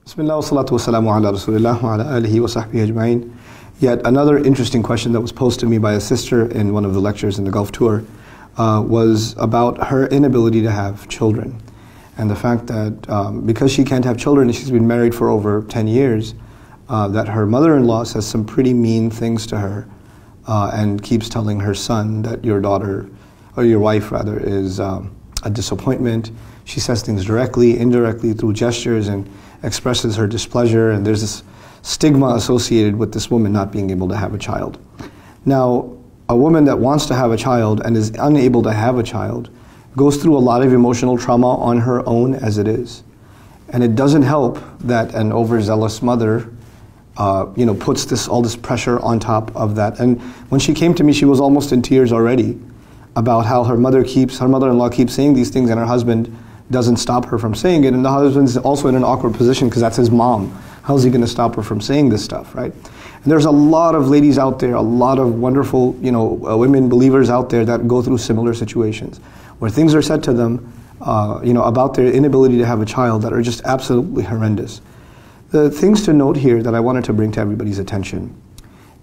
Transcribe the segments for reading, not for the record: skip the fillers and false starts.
Bismillah wa salatu wa salamu ala rasulillah wa ala alihi wa sahbihi ajma'in. Yet another interesting question that was posed to me by a sister in one of the lectures in the Gulf Tour was about her inability to have children. And the fact that because she can't have children, she's been married for over 10 years, that her mother-in-law says some pretty mean things to her and keeps telling her son that your daughter, or your wife rather, is a disappointment. She says things directly, indirectly, through gestures, and expresses her displeasure, and there's this stigma associated with this woman not being able to have a child. Now, a woman that wants to have a child and is unable to have a child goes through a lot of emotional trauma on her own as it is. And it doesn't help that an overzealous mother puts all this pressure on top of that. And when she came to me, she was almost in tears already about how her mother-in-law keeps saying these things and her husband doesn't stop her from saying it. And the husband's also in an awkward position because that's his mom. How's he going to stop her from saying this stuff, right? And there's a lot of ladies out there, a lot of wonderful, women believers out there that go through similar situations where things are said to them, about their inability to have a child that are just absolutely horrendous. The things to note here that I wanted to bring to everybody's attention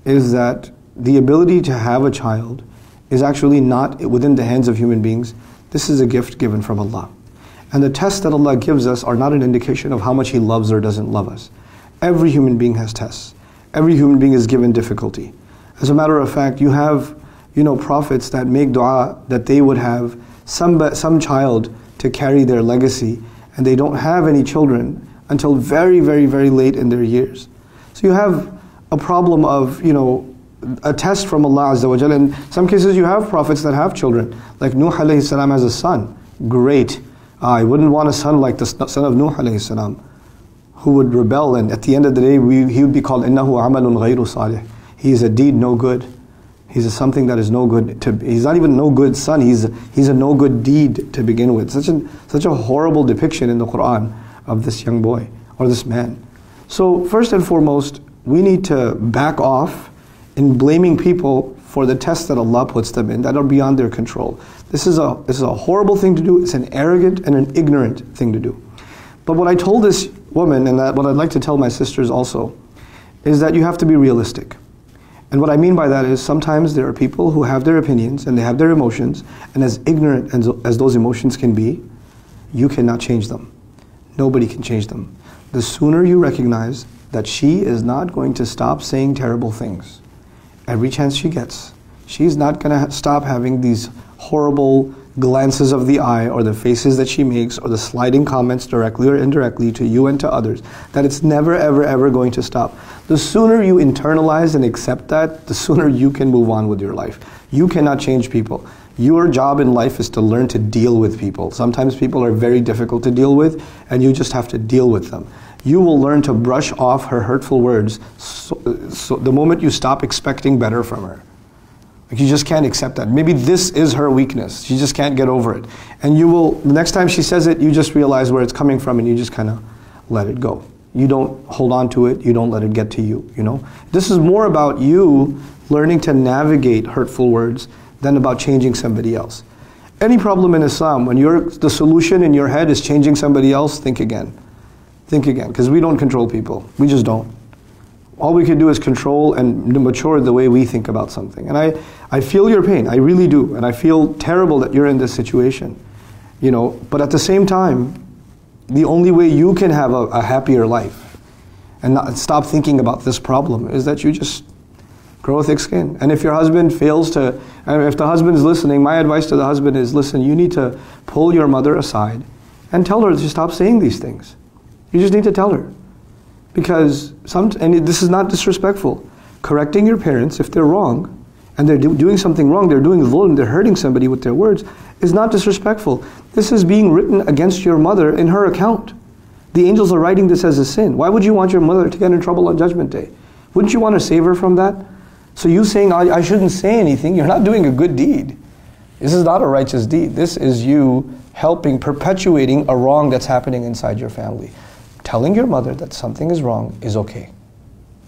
is that the ability to have a child is actually not within the hands of human beings. This is a gift given from Allah. And the tests that Allah gives us are not an indication of how much He loves or doesn't love us. Every human being has tests. Every human being is given difficulty. As a matter of fact, you have, prophets that make dua that they would have some child to carry their legacy, and they don't have any children until very, very, very late in their years. So you have a problem of, a test from Allah Azza wa Jalla. In some cases you have prophets that have children, like Nuh alayhi salam has a son. Great. I wouldn't want a son like the son of Nuh alayhi salam, who would rebel, and at the end of the day he would be called إِنَّهُ عَمَلٌ غَيْرُ صَالِحٍ. He is a deed no good. He's something that is no good. He's not even no good son, he's a no good deed to begin with. Such a horrible depiction in the Quran of this young boy, or this man. So first and foremost, we need to back off in blaming people for the tests that Allah puts them in that are beyond their control. This is a horrible thing to do. It's an arrogant and an ignorant thing to do. But what I told this woman, and what I'd like to tell my sisters also, is that you have to be realistic. And what I mean by that is sometimes there are people who have their opinions and they have their emotions, and as ignorant as those emotions can be, you cannot change them. Nobody can change them. The sooner you recognize that she is not going to stop saying terrible things, every chance she gets, she's not going to stop having these horrible glances of the eye, or the faces that she makes, or the sliding comments directly or indirectly to you and to others, that it's never, ever, ever going to stop. The sooner you internalize and accept that, the sooner you can move on with your life. You cannot change people. Your job in life is to learn to deal with people. Sometimes people are very difficult to deal with, and you just have to deal with them. You will learn to brush off her hurtful words so the moment you stop expecting better from her. You just can't accept that. Maybe this is her weakness. She just can't get over it. And you will, the next time she says it, you just realize where it's coming from, and you just kind of let it go. You don't hold on to it. You don't let it get to you, This is more about you learning to navigate hurtful words than about changing somebody else. Any problem in Islam, when the solution in your head is changing somebody else, think again. Think again, because we don't control people. We just don't. All we can do is control and mature the way we think about something. And I feel your pain, I really do. And I feel terrible that you're in this situation. But at the same time, the only way you can have a happier life and not stop thinking about this problem is that you just grow a thick skin. And if your husband fails to, and if the husband is listening, my advice to the husband is, listen, you need to pull your mother aside and tell her to stop saying these things. You just need to tell her. Because and this is not disrespectful. Correcting your parents if they're wrong, and they're doing something wrong, they're doing dhulm, they're hurting somebody with their words, is not disrespectful. This is being written against your mother in her account. The angels are writing this as a sin. Why would you want your mother to get in trouble on Judgment Day? Wouldn't you want to save her from that? So you saying, I shouldn't say anything, you're not doing a good deed. This is not a righteous deed. This is you perpetuating a wrong that's happening inside your family. Telling your mother that something is wrong is okay.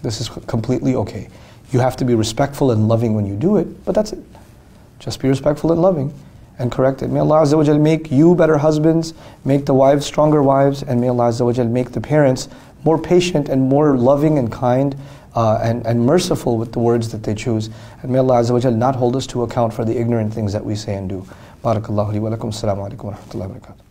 This is completely okay. You have to be respectful and loving when you do it, but that's it. Just be respectful and loving and correct it. May Allah Azza wa Jal make you better husbands, make the wives stronger wives, and may Allah Azza wa Jal make the parents more patient and more loving and kind and merciful with the words that they choose. And may Allah Azza wa Jal not hold us to account for the ignorant things that we say and do. Barakallahu li wa lakum. Assalamu alaikum wa rahmatullahi wa barakatuh.